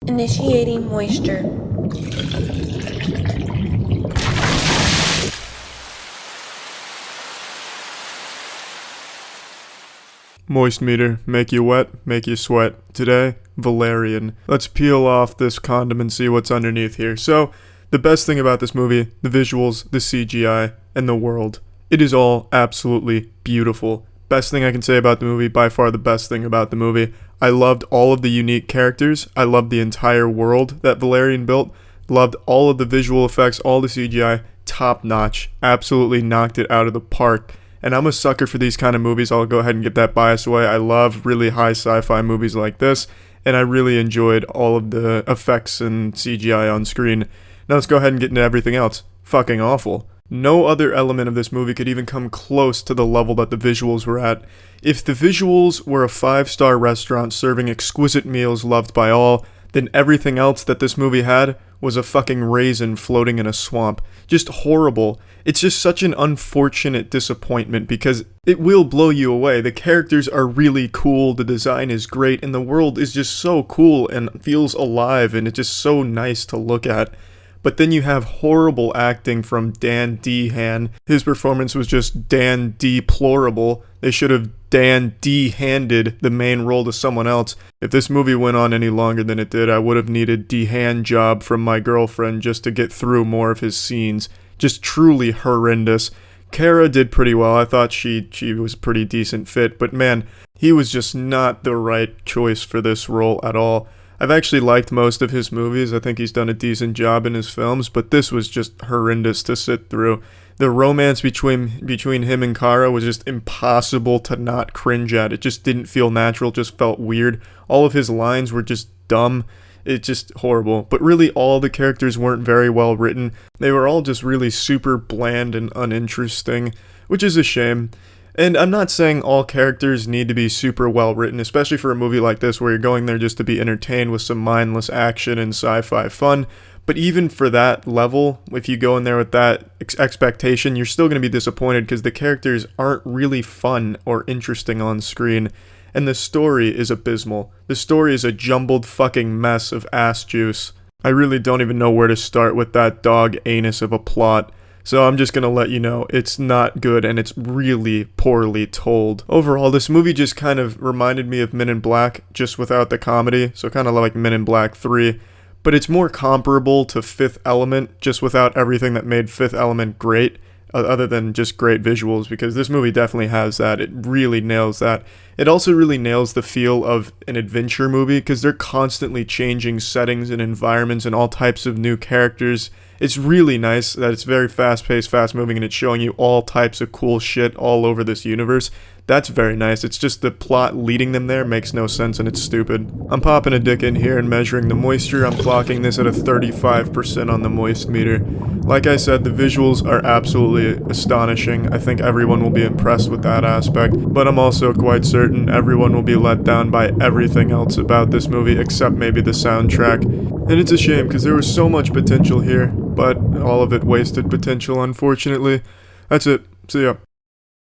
Initiating moisture. Moist meter, make you wet, make you sweat. Today, Valerian. Let's peel off this condom and see what's underneath here. So, the best thing about this movie, the visuals, the CGI, and the world. It is all absolutely beautiful. Best thing I can say about the movie, by far the best thing about the movie. I loved all of the unique characters. I loved the entire world that Valerian built. Loved all of the visual effects, all the CGI, top notch. Absolutely knocked it out of the park. And I'm a sucker for these kind of movies. I'll go ahead and get that bias away. I love really high sci-fi movies like this, and I really enjoyed all of the effects and CGI on screen. Now let's go ahead and get into everything else. Fucking awful. No other element of this movie could even come close to the level that the visuals were at. If the visuals were a 5-star restaurant serving exquisite meals loved by all, then everything else that this movie had was a fucking raisin floating in a swamp. Just horrible. It's just such an unfortunate disappointment because it will blow you away. The characters are really cool, the design is great, and the world is just so cool and feels alive, and it's just so nice to look at. But then you have horrible acting from Dan Dehan. His performance was just Dan deplorable. They should have Dan D-handed the main role to someone else. If this movie went on any longer than it did, I would have needed D-hand job from my girlfriend just to get through more of his scenes. Just truly horrendous. Kara did pretty well. I thought she was a pretty decent fit, but man, he was just not the right choice for this role at all. I've actually liked most of his movies. I think he's done a decent job in his films, but this was just horrendous to sit through. The romance between him and Kara was just impossible to not cringe at. It just didn't feel natural, just felt weird. All of his lines were just dumb. It's just horrible. But really all the characters weren't very well written. They were all just really super bland and uninteresting, which is a shame. And I'm not saying all characters need to be super well written, especially for a movie like this where you're going there just to be entertained with some mindless action and sci-fi fun. But even for that level, if you go in there with that expectation, you're still going to be disappointed because the characters aren't really fun or interesting on screen. And the story is abysmal. The story is a jumbled fucking mess of ass juice. I really don't even know where to start with that dog anus of a plot. So I'm just gonna let you know, it's not good and it's really poorly told. Overall, this movie just kind of reminded me of Men in Black, just without the comedy, so kind of like Men in Black 3. But it's more comparable to Fifth Element, just without everything that made Fifth Element great, other than just great visuals, because this movie definitely has that. It really nails that. It also really nails the feel of an adventure movie, because they're constantly changing settings and environments and all types of new characters. It's really nice that it's very fast-paced, fast-moving, and it's showing you all types of cool shit all over this universe. That's very nice. It's just the plot leading them there makes no sense and it's stupid. I'm popping a dick in here and measuring the moisture. I'm clocking this at a 35% on the moist meter. Like I said, the visuals are absolutely astonishing. I think everyone will be impressed with that aspect, but I'm also quite certain everyone will be let down by everything else about this movie except maybe the soundtrack. And it's a shame because there was so much potential here, but all of it wasted potential, unfortunately. That's it. See ya.